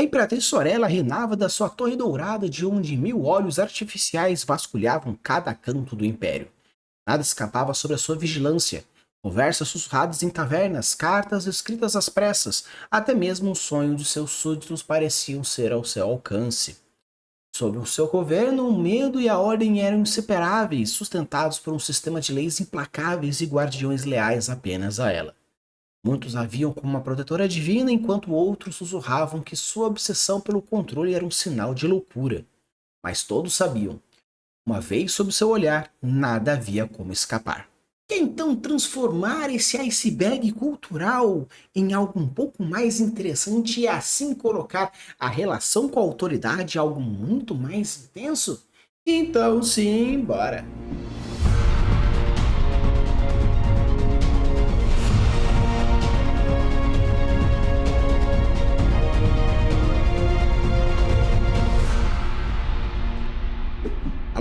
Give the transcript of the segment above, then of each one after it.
A Imperatriz Sorella reinava da sua torre dourada de onde 1000 olhos artificiais vasculhavam cada canto do império. Nada escapava sob a sua vigilância. Conversas sussurradas em tavernas, cartas escritas às pressas, até mesmo os sonhos de seus súditos pareciam ser ao seu alcance. Sob o seu governo, o medo e a ordem eram inseparáveis, sustentados por um sistema de leis implacáveis e guardiões leais apenas a ela. Muitos a viam como uma protetora divina, enquanto outros sussurravam que sua obsessão pelo controle era um sinal de loucura. Mas todos sabiam, uma vez sob seu olhar, nada havia como escapar. Quer então transformar esse iceberg cultural em algo um pouco mais interessante e assim colocar a relação com a autoridade em algo muito mais intenso? Então sim, bora!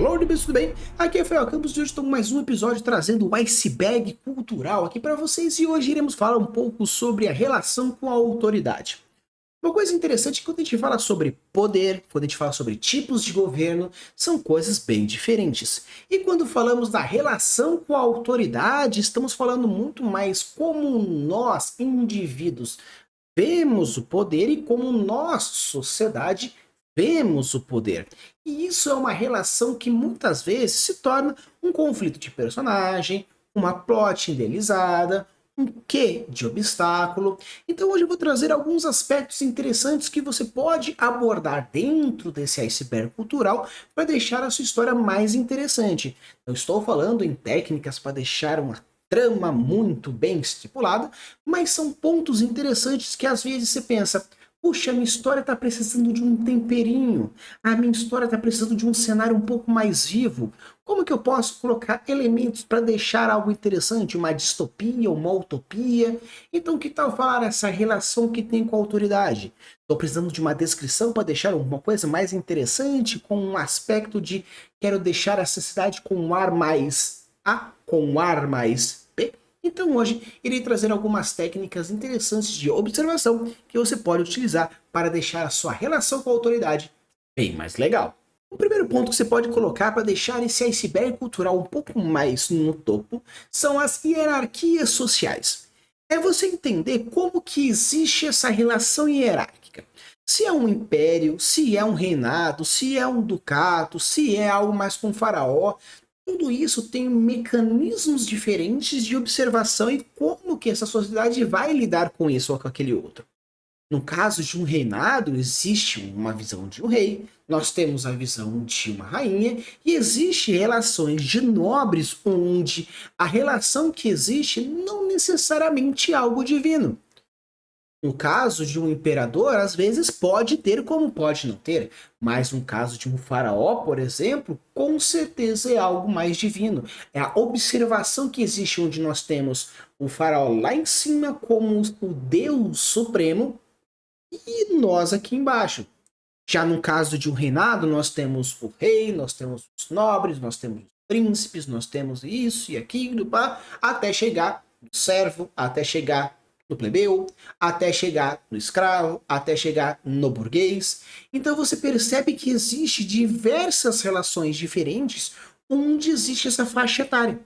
Alô, Libes, tudo bem? Aqui é Rafael Campos e hoje estou com mais um episódio trazendo o iceberg cultural aqui para vocês e hoje iremos falar um pouco sobre a relação com a autoridade. Uma coisa interessante é que quando a gente fala sobre poder, quando a gente fala sobre tipos de governo, são coisas bem diferentes. E quando falamos da relação com a autoridade, estamos falando muito mais como nós, indivíduos, vemos o poder e como nós, sociedade, vemos o poder. E isso é uma relação que muitas vezes se torna um conflito de personagem, uma plot idealizada, um quê de obstáculo. Então hoje eu vou trazer alguns aspectos interessantes que você pode abordar dentro desse iceberg cultural para deixar a sua história mais interessante. Eu estou falando em técnicas para deixar uma trama muito bem estipulada, mas são pontos interessantes que às vezes você pensa: puxa, a minha história está precisando de um temperinho, a minha história está precisando de um cenário um pouco mais vivo. Como que eu posso colocar elementos para deixar algo interessante, uma distopia, uma utopia? Então, que tal falar essa relação que tem com a autoridade? Estou precisando de uma descrição para deixar alguma coisa mais interessante, com um aspecto de quero deixar essa cidade com um ar mais A, com um ar mais B. Então hoje irei trazer algumas técnicas interessantes de observação que você pode utilizar para deixar a sua relação com a autoridade bem mais legal. O primeiro ponto que você pode colocar para deixar esse iceberg cultural um pouco mais no topo são as hierarquias sociais. É você entender como que existe essa relação hierárquica. Se é um império, se é um reinado, se é um ducado, se é algo mais com faraó, tudo isso tem mecanismos diferentes de observação e como que essa sociedade vai lidar com isso ou com aquele outro. No caso de um reinado, existe uma visão de um rei, nós temos a visão de uma rainha e existe relações de nobres onde a relação que existe não necessariamente é algo divino. No caso de um imperador, às vezes pode ter como pode não ter, mas no caso de um faraó, por exemplo, com certeza é algo mais divino. É a observação que existe onde nós temos o faraó lá em cima como o Deus Supremo e nós aqui embaixo. Já no caso de um reinado, nós temos o rei, nós temos os nobres, nós temos os príncipes, nós temos isso e aquilo, até chegar no servo, até chegar no plebeu, até chegar no escravo, até chegar no burguês. Então você percebe que existe diversas relações diferentes onde existe essa faixa etária.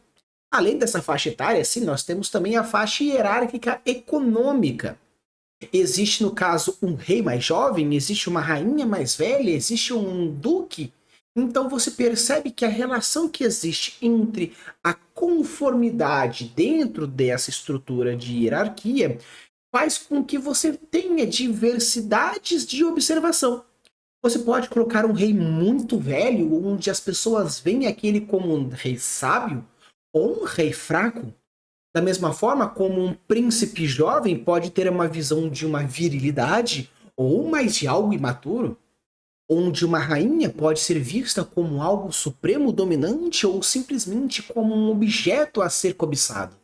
Além dessa faixa etária, sim, nós temos também a faixa hierárquica econômica. Existe, no caso, um rei mais jovem, existe uma rainha mais velha, existe um duque. Então você percebe que a relação que existe entre a conformidade dentro dessa estrutura de hierarquia faz com que você tenha diversidades de observação. Você pode colocar um rei muito velho, onde as pessoas veem aquele como um rei sábio, ou um rei fraco. Da mesma forma como um príncipe jovem pode ter uma visão de uma virilidade, ou mais de algo imaturo, onde uma rainha pode ser vista como algo supremo dominante ou simplesmente como um objeto a ser cobiçado.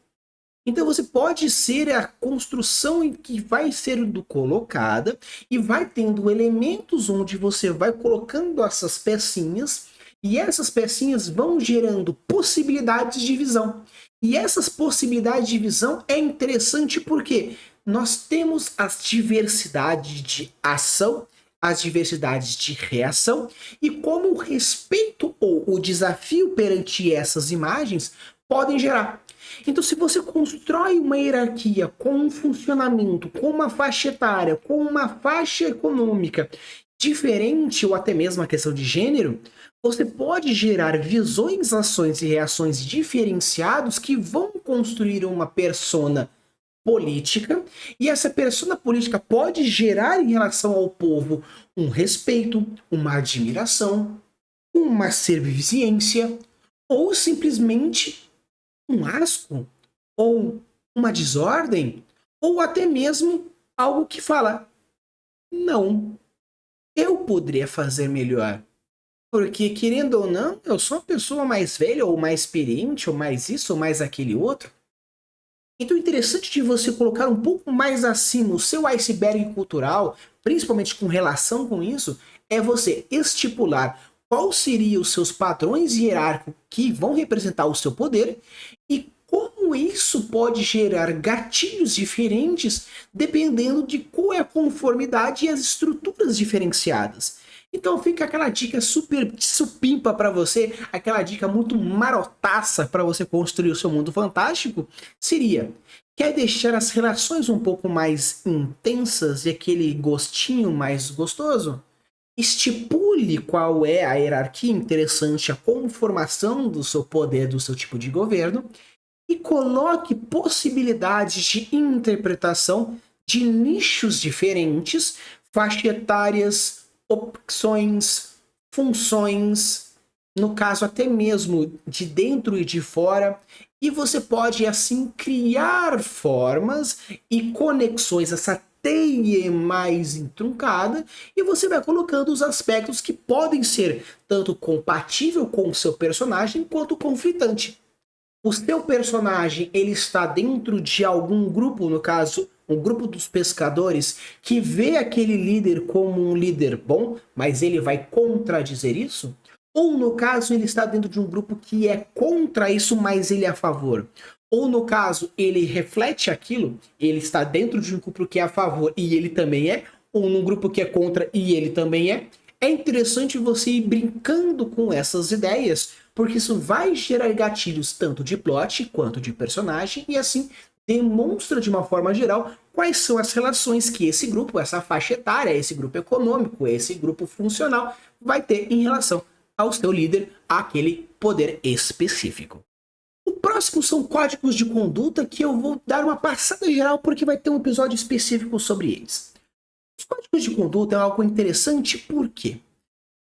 Então você pode ser a construção em que vai sendo colocada e vai tendo elementos onde você vai colocando essas pecinhas e essas pecinhas vão gerando possibilidades de visão. E essas possibilidades de visão é interessante porque nós temos as diversidades de ação as diversidades de reação e como o respeito ou o desafio perante essas imagens podem gerar. Então, se você constrói uma hierarquia com um funcionamento, com uma faixa etária, com uma faixa econômica diferente ou até mesmo a questão de gênero, você pode gerar visões, ações e reações diferenciados que vão construir uma persona política, e essa persona política pode gerar em relação ao povo um respeito, uma admiração, uma serviciência, ou simplesmente um asco, ou uma desordem, ou até mesmo algo que fala: não, eu poderia fazer melhor. Porque, querendo ou não, eu sou uma pessoa mais velha, ou mais experiente, ou mais isso, ou mais aquele outro. Então, o interessante de você colocar um pouco mais acima o seu iceberg cultural, principalmente com relação com isso, é você estipular quais seriam os seus padrões hierárquicos que vão representar o seu poder e como isso pode gerar gatilhos diferentes dependendo de qual é a conformidade e as estruturas diferenciadas. Então fica aquela dica super supimpa para você, aquela dica muito marotaça para você construir o seu mundo fantástico, seria: quer deixar as relações um pouco mais intensas e aquele gostinho mais gostoso? Estipule qual é a hierarquia interessante, a conformação do seu poder, do seu tipo de governo, e coloque possibilidades de interpretação de nichos diferentes, faixa etárias, opções, funções, no caso até mesmo de dentro e de fora, e você pode assim criar formas e conexões, essa teia mais entroncada, e você vai colocando os aspectos que podem ser tanto compatível com o seu personagem quanto conflitante. O seu personagem, ele está dentro de algum grupo, no caso, um grupo dos pescadores, que vê aquele líder como um líder bom, mas ele vai contradizer isso? Ou, no caso, ele está dentro de um grupo que é contra isso, mas ele é a favor? Ou, no caso, ele reflete aquilo, ele está dentro de um grupo que é a favor e ele também é? Ou num grupo que é contra e ele também é? É interessante você ir brincando com essas ideias, porque isso vai gerar gatilhos tanto de plot quanto de personagem, e assim demonstra de uma forma geral quais são as relações que esse grupo, essa faixa etária, esse grupo econômico, esse grupo funcional vai ter em relação ao seu líder, àquele poder específico. O próximo são códigos de conduta, que eu vou dar uma passada geral porque vai ter um episódio específico sobre eles. Os códigos de conduta é algo interessante porque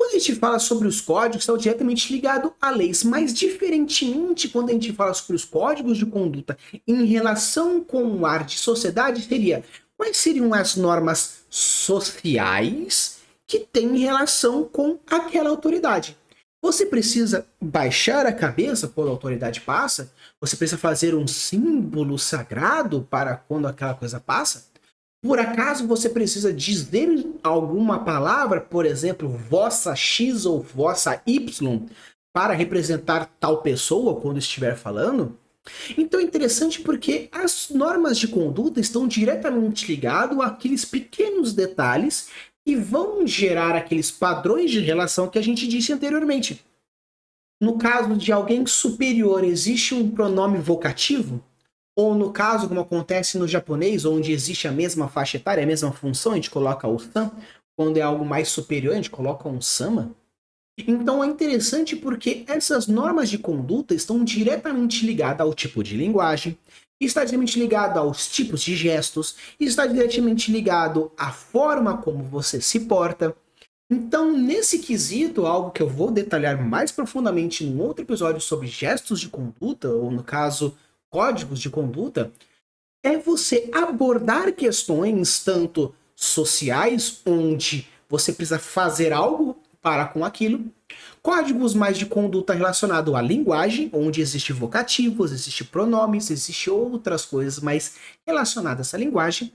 quando a gente fala sobre os códigos, estão diretamente ligados a leis, mas diferentemente quando a gente fala sobre os códigos de conduta em relação com o ar de sociedade, seria quais seriam as normas sociais que têm relação com aquela autoridade. Você precisa baixar a cabeça quando a autoridade passa? Você precisa fazer um símbolo sagrado para quando aquela coisa passa? Por acaso você precisa dizer alguma palavra, por exemplo, vossa X ou vossa Y, para representar tal pessoa quando estiver falando? Então é interessante porque as normas de conduta estão diretamente ligadas àqueles pequenos detalhes que vão gerar aqueles padrões de relação que a gente disse anteriormente. No caso de alguém superior, existe um pronome vocativo? Ou no caso, como acontece no japonês, onde existe a mesma faixa etária, a mesma função, a gente coloca o san. Quando é algo mais superior, a gente coloca um sama. Então é interessante porque essas normas de conduta estão diretamente ligadas ao tipo de linguagem, está diretamente ligado aos tipos de gestos, está diretamente ligado à forma como você se porta. Então, nesse quesito, algo que eu vou detalhar mais profundamente num outro episódio sobre gestos de conduta, ou no caso, códigos de conduta, é você abordar questões tanto sociais, onde você precisa fazer algo para com aquilo, códigos mais de conduta relacionado à linguagem, onde existe vocativos, existe pronomes, existe outras coisas mais relacionadas à linguagem,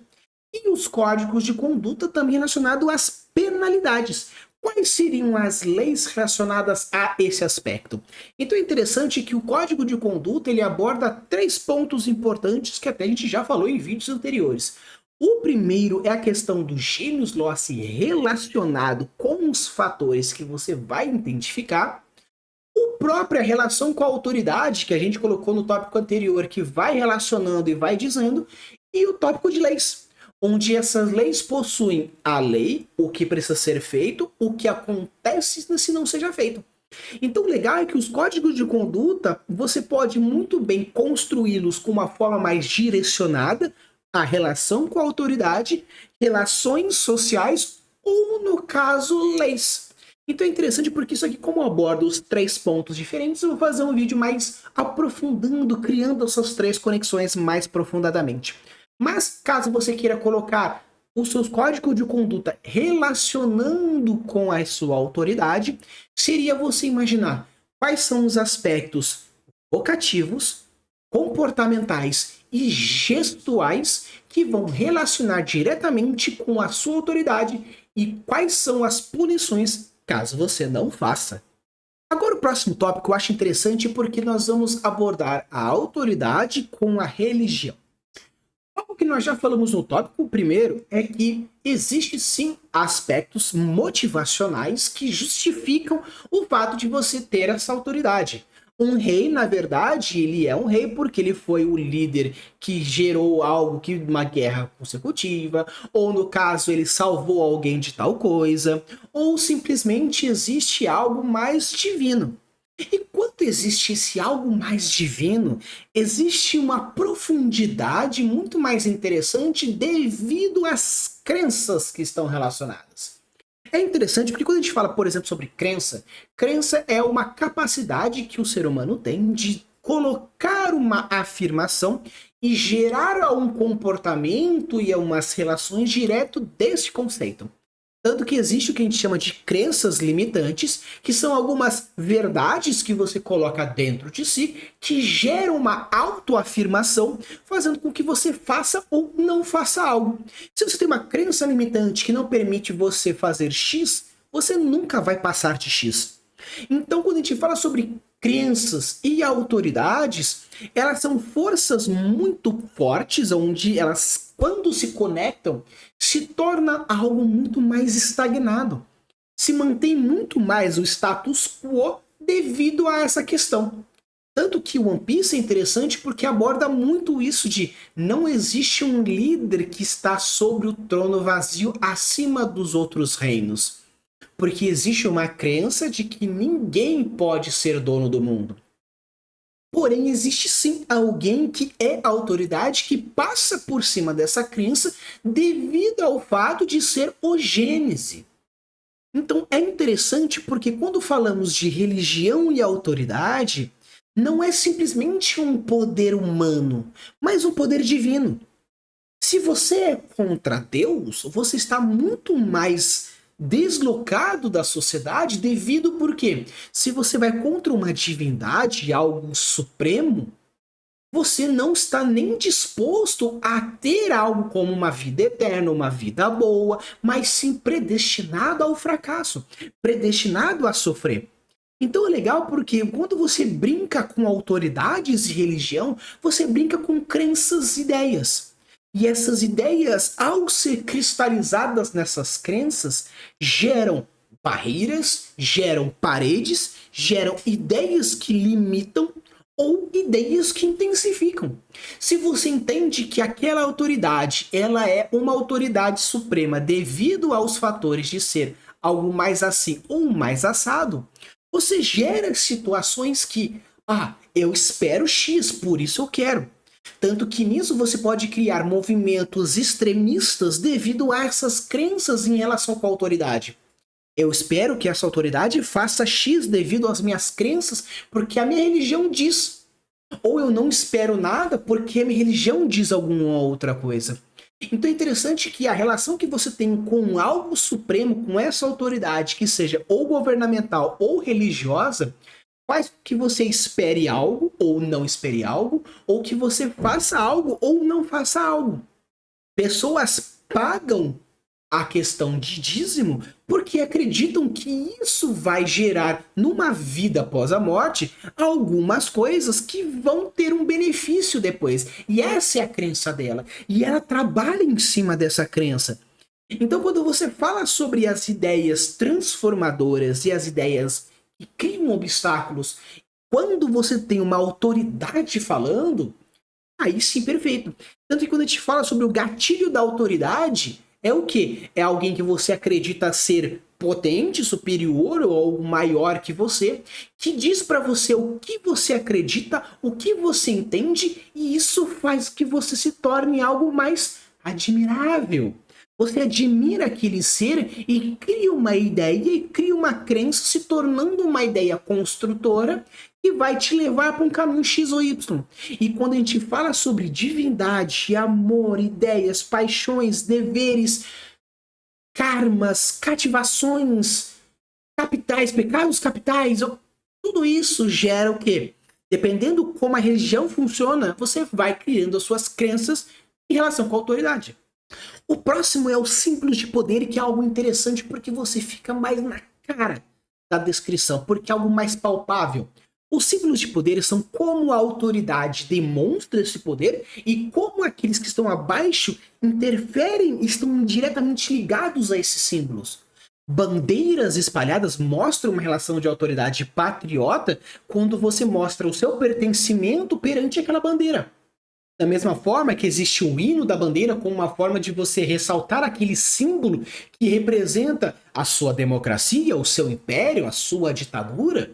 e os códigos de conduta também relacionados às penalidades. Quais seriam as leis relacionadas a esse aspecto? Então é interessante que o código de conduta ele aborda 3 pontos importantes que até a gente já falou em vídeos anteriores. O primeiro é a questão do Gêmeos Loci relacionado com os fatores que você vai identificar. A própria relação com a autoridade, que a gente colocou no tópico anterior, que vai relacionando e vai dizendo, e o tópico de leis, onde essas leis possuem a lei, o que precisa ser feito, o que acontece se não seja feito. Então, o legal é que os códigos de conduta, você pode muito bem construí-los com uma forma mais direcionada à relação com a autoridade, relações sociais ou, no caso, leis. Então é interessante porque isso aqui, como eu abordo os 3 pontos diferentes, eu vou fazer um vídeo mais aprofundando, criando essas 3 conexões mais profundamente. Mas caso você queira colocar os seus códigos de conduta relacionando com a sua autoridade, seria você imaginar quais são os aspectos vocativos, comportamentais e gestuais que vão relacionar diretamente com a sua autoridade e quais são as punições caso você não faça. Agora o próximo tópico eu acho interessante porque nós vamos abordar a autoridade com a religião. Algo que nós já falamos no tópico primeiro é que existe sim aspectos motivacionais que justificam o fato de você ter essa autoridade. Um rei, na verdade, ele é um rei porque ele foi o líder que gerou algo, que uma guerra consecutiva, ou no caso ele salvou alguém de tal coisa, ou simplesmente existe algo mais divino. E quando existe esse algo mais divino, existe uma profundidade muito mais interessante devido às crenças que estão relacionadas. É interessante porque quando a gente fala, por exemplo, sobre crença, crença é uma capacidade que o ser humano tem de colocar uma afirmação e gerar um comportamento e umas relações direto desse conceito. Tanto que existe o que a gente chama de crenças limitantes, que são algumas verdades que você coloca dentro de si, que geram uma autoafirmação, fazendo com que você faça ou não faça algo. Se você tem uma crença limitante que não permite você fazer X, você nunca vai passar de X. Então, quando a gente fala sobre crenças e autoridades, elas são forças muito fortes, onde elas, quando se conectam, se torna algo muito mais estagnado. Se mantém muito mais o status quo devido a essa questão. Tanto que o One Piece é interessante porque aborda muito isso de não existe um líder que está sobre o trono vazio acima dos outros reinos. Porque existe uma crença de que ninguém pode ser dono do mundo. Porém, existe sim alguém que é autoridade que passa por cima dessa crença devido ao fato de ser o Gênese. Então é interessante porque quando falamos de religião e autoridade, não é simplesmente um poder humano, mas um poder divino. Se você é contra Deus, você está muito mais deslocado da sociedade devido porque se você vai contra uma divindade, algo supremo, você não está nem disposto a ter algo como uma vida eterna, uma vida boa, mas sim predestinado ao fracasso, predestinado a sofrer. Então é legal porque quando você brinca com autoridades e religião, você brinca com crenças e ideias. E essas ideias, ao ser cristalizadas nessas crenças, geram barreiras, geram paredes, geram ideias que limitam ou ideias que intensificam. Se você entende que aquela autoridade, ela é uma autoridade suprema devido aos fatores de ser algo mais assim ou mais assado, você gera situações que, eu espero X, por isso eu quero. Tanto que nisso você pode criar movimentos extremistas devido a essas crenças em relação com a autoridade. Eu espero que essa autoridade faça X devido às minhas crenças, porque a minha religião diz. Ou eu não espero nada porque a minha religião diz alguma outra coisa. Então é interessante que a relação que você tem com algo supremo, com essa autoridade, que seja ou governamental ou religiosa, faz que você espere algo ou não espere algo, ou que você faça algo ou não faça algo. Pessoas pagam a questão de dízimo porque acreditam que isso vai gerar numa vida após a morte algumas coisas que vão ter um benefício depois. E essa é a crença dela. E ela trabalha em cima dessa crença. Então, quando você fala sobre as ideias transformadoras e as ideias que criam obstáculos, quando você tem uma autoridade falando, aí sim, perfeito. Tanto que quando a gente fala sobre o gatilho da autoridade, é o quê? É alguém que você acredita ser potente, superior ou algo maior que você, que diz para você o que você acredita, o que você entende, e isso faz que você se torne algo mais admirável. Você admira aquele ser e cria uma ideia e cria uma crença, se tornando uma ideia construtora que vai te levar para um caminho X ou Y. E quando a gente fala sobre divindade, amor, ideias, paixões, deveres, karmas, cativações, capitais, pecados capitais, tudo isso gera o quê? Dependendo como a religião funciona, você vai criando as suas crenças em relação com a autoridade. O próximo é o símbolos de poder, que é algo interessante porque você fica mais na cara da descrição, porque é algo mais palpável. Os símbolos de poder são como a autoridade demonstra esse poder e como aqueles que estão abaixo interferem, estão diretamente ligados a esses símbolos. Bandeiras espalhadas mostram uma relação de autoridade patriota quando você mostra o seu pertencimento perante aquela bandeira. Da mesma forma que existe o hino da bandeira como uma forma de você ressaltar aquele símbolo que representa a sua democracia, o seu império, a sua ditadura.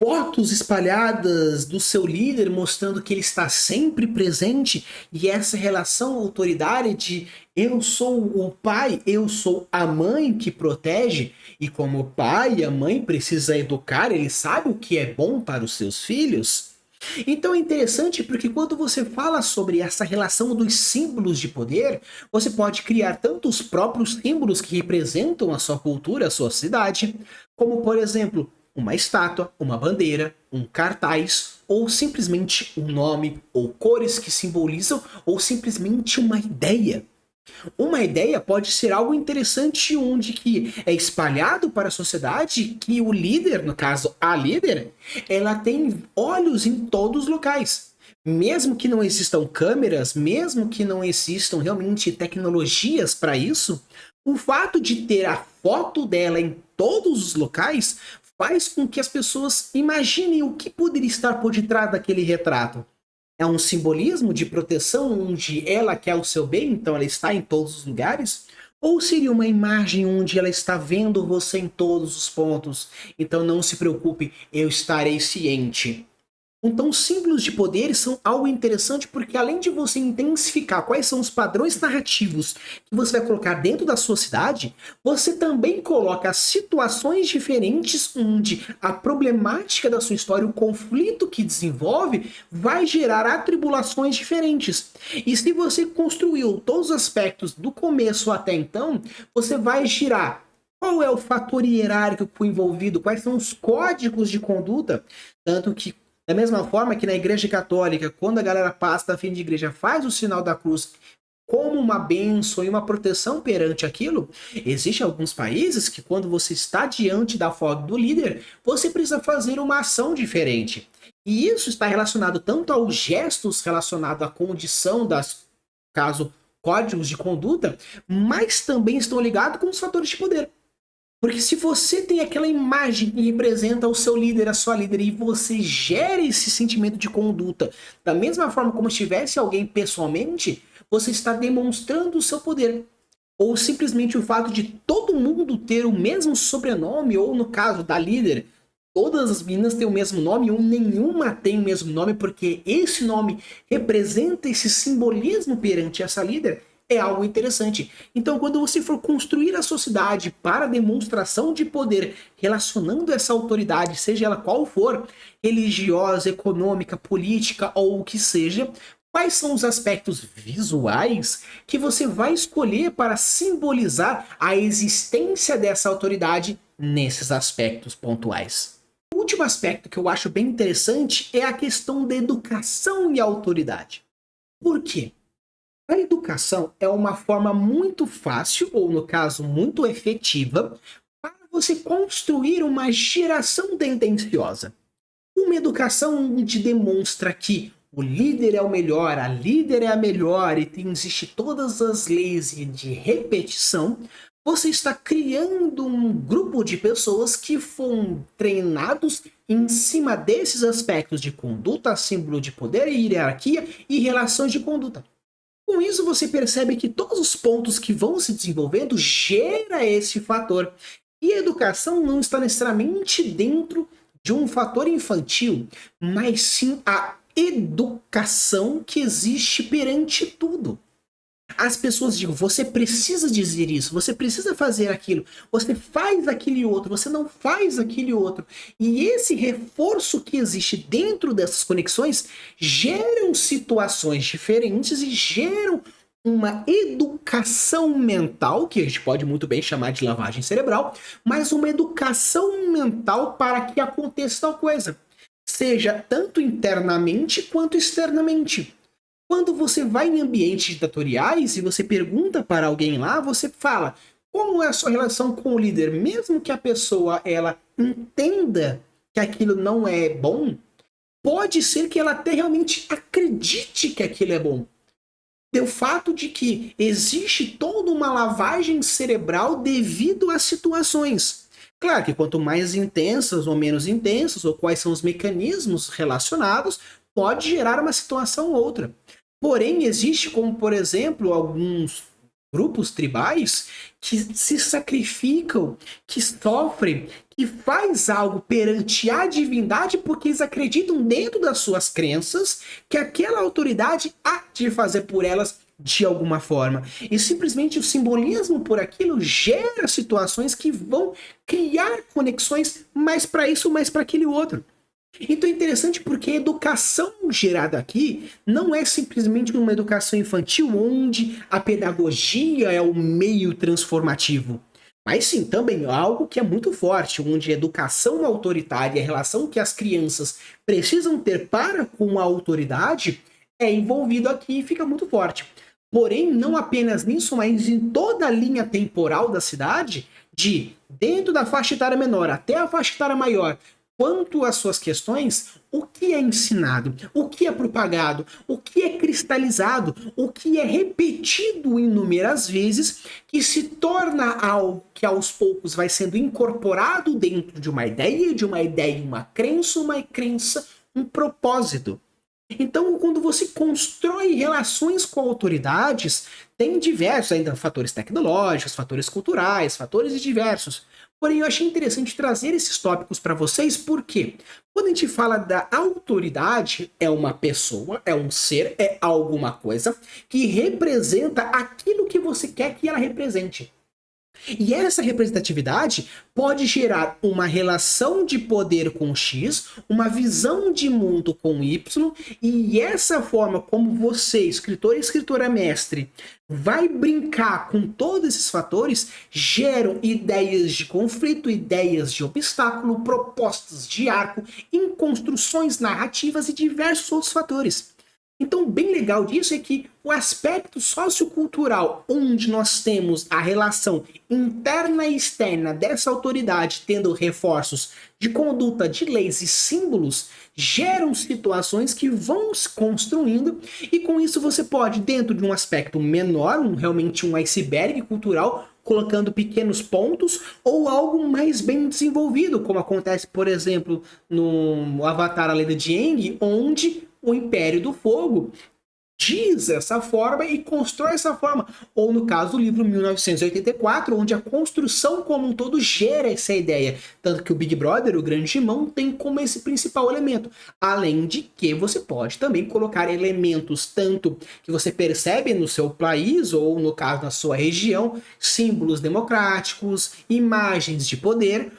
Fotos espalhadas do seu líder mostrando que ele está sempre presente e essa relação autoritária de eu sou o pai, eu sou a mãe que protege e como o pai e a mãe precisa educar, ele sabe o que é bom para os seus filhos. Então é interessante porque quando você fala sobre essa relação dos símbolos de poder, você pode criar tanto os próprios símbolos que representam a sua cultura, a sua cidade, como por exemplo, uma estátua, uma bandeira, um cartaz, ou simplesmente um nome, ou cores que simbolizam, ou simplesmente uma ideia. Uma ideia pode ser algo interessante onde que é espalhado para a sociedade que o líder, no caso a líder, ela tem olhos em todos os locais. Mesmo que não existam câmeras, mesmo que não existam realmente tecnologias para isso, o fato de ter a foto dela em todos os locais faz com que as pessoas imaginem o que poderia estar por detrás daquele retrato. É um simbolismo de proteção onde ela quer o seu bem, então ela está em todos os lugares? Ou seria uma imagem onde ela está vendo você em todos os pontos? Então não se preocupe, eu estarei ciente. Então, símbolos de poder são algo interessante porque além de você intensificar quais são os padrões narrativos que você vai colocar dentro da sua cidade, você também coloca situações diferentes onde a problemática da sua história, o conflito que desenvolve, vai gerar atribulações diferentes. E se você construiu todos os aspectos do começo até então, você vai girar qual é o fator hierárquico envolvido, quais são os códigos de conduta, tanto que da mesma forma que na Igreja Católica, quando a galera passa da fim de igreja, faz o sinal da cruz como uma bênção e uma proteção perante aquilo, existem alguns países que quando você está diante da foto do líder, você precisa fazer uma ação diferente. E isso está relacionado tanto aos gestos relacionados à condição das, caso, códigos de conduta, mas também estão ligados com os fatores de poder. Porque se você tem aquela imagem que representa o seu líder, a sua líder, e você gera esse sentimento de conduta da mesma forma como se tivesse alguém pessoalmente, você está demonstrando o seu poder. Ou simplesmente o fato de todo mundo ter o mesmo sobrenome, ou no caso da líder, todas as meninas têm o mesmo nome, ou nenhuma tem o mesmo nome, porque esse nome representa esse simbolismo perante essa líder, é algo interessante. Então, quando você for construir a sociedade para demonstração de poder, relacionando essa autoridade, seja ela qual for, religiosa, econômica, política ou o que seja, quais são os aspectos visuais que você vai escolher para simbolizar a existência dessa autoridade nesses aspectos pontuais? O último aspecto que eu acho bem interessante é a questão da educação e autoridade. Por quê? A educação é uma forma muito fácil, ou no caso, muito efetiva, para você construir uma geração tendenciosa. Uma educação onde demonstra que o líder é o melhor, a líder é a melhor e existe todas as leis de repetição, você está criando um grupo de pessoas que foram treinados em cima desses aspectos de conduta, símbolo de poder e hierarquia e relações de conduta. Com isso, você percebe que todos os pontos que vão se desenvolvendo gera esse fator. E a educação não está necessariamente dentro de um fator infantil, mas sim a educação que existe perante tudo. As pessoas dizem, você precisa dizer isso, você precisa fazer aquilo, você faz aquele outro, você não faz aquele outro. E esse reforço que existe dentro dessas conexões geram situações diferentes e geram uma educação mental, que a gente pode muito bem chamar de lavagem cerebral, mas uma educação mental para que aconteça tal coisa, seja tanto internamente quanto externamente. Quando você vai em ambientes ditatoriais e você pergunta para alguém lá, você fala como é a sua relação com o líder, mesmo que a pessoa ela entenda que aquilo não é bom, pode ser que ela até realmente acredite que aquilo é bom. O fato de que existe toda uma lavagem cerebral devido às situações. Claro que quanto mais intensas ou menos intensas, ou quais são os mecanismos relacionados, pode gerar uma situação ou outra. Porém, existe como, por exemplo, alguns grupos tribais que se sacrificam, que sofrem, que faz algo perante a divindade porque eles acreditam dentro das suas crenças que aquela autoridade há de fazer por elas de alguma forma. E simplesmente o simbolismo por aquilo gera situações que vão criar conexões mais para isso, mais para aquele outro. Então é interessante porque a educação gerada aqui não é simplesmente uma educação infantil onde a pedagogia é o meio transformativo, mas sim também algo que é muito forte, onde a educação autoritária, a relação que as crianças precisam ter para com a autoridade é envolvido aqui e fica muito forte. Porém, não apenas nisso, mas em toda a linha temporal da cidade, de dentro da faixa etária menor até a faixa etária maior, quanto às suas questões, o que é ensinado, o que é propagado, o que é cristalizado, o que é repetido inúmeras vezes, que se torna algo que aos poucos vai sendo incorporado dentro de uma ideia, uma crença, um propósito. Então, quando você constrói relações com autoridades, tem diversos ainda fatores tecnológicos, fatores culturais, fatores diversos. Porém, eu achei interessante trazer esses tópicos para vocês, porque quando a gente fala da autoridade, é uma pessoa, é um ser, é alguma coisa que representa aquilo que você quer que ela represente. E essa representatividade pode gerar uma relação de poder com X, uma visão de mundo com Y, e essa forma como você, escritor e escritora mestre, vai brincar com todos esses fatores, geram ideias de conflito, ideias de obstáculo, propostas de arco, em construções narrativas e diversos outros fatores. Então, bem legal disso é que o aspecto sociocultural, onde nós temos a relação interna e externa dessa autoridade tendo reforços de conduta, de leis e símbolos, geram situações que vão se construindo e com isso você pode, dentro de um aspecto menor, realmente um iceberg cultural, colocando pequenos pontos ou algo mais bem desenvolvido, como acontece, por exemplo, no Avatar: A Lenda de Aang, onde o Império do Fogo diz essa forma e constrói essa forma. Ou no caso do livro 1984, onde a construção como um todo gera essa ideia. Tanto que o Big Brother, o Grande Irmão, tem como esse principal elemento. Além de que você pode também colocar elementos tanto que você percebe no seu país, ou no caso na sua região, símbolos democráticos, imagens de poder,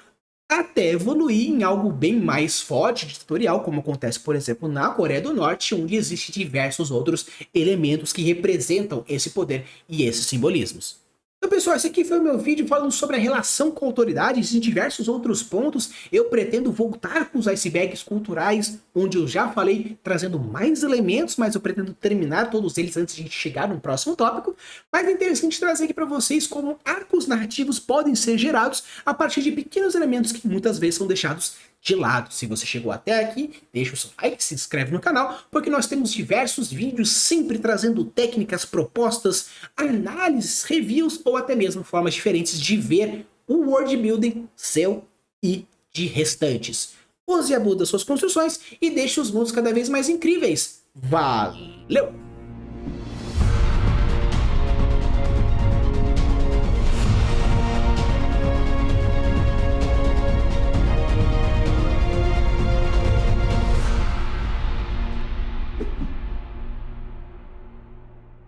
até evoluir em algo bem mais forte, ditatorial, como acontece, por exemplo, na Coreia do Norte, onde existem diversos outros elementos que representam esse poder e esses simbolismos. Então, pessoal, esse aqui foi o meu vídeo falando sobre a relação com autoridades e diversos outros pontos. Eu pretendo voltar com os icebergs culturais, onde eu já falei, trazendo mais elementos, mas eu pretendo terminar todos eles antes de a gente chegar no próximo tópico. Mas é interessante trazer aqui para vocês como arcos narrativos podem ser gerados a partir de pequenos elementos que muitas vezes são deixados de lado. Se você chegou até aqui, deixa o seu like, se inscreve no canal, porque nós temos diversos vídeos sempre trazendo técnicas, propostas, análises, reviews ou até mesmo formas diferentes de ver o world building seu e de restantes. Use e abude das suas construções e deixe os mundos cada vez mais incríveis. Valeu!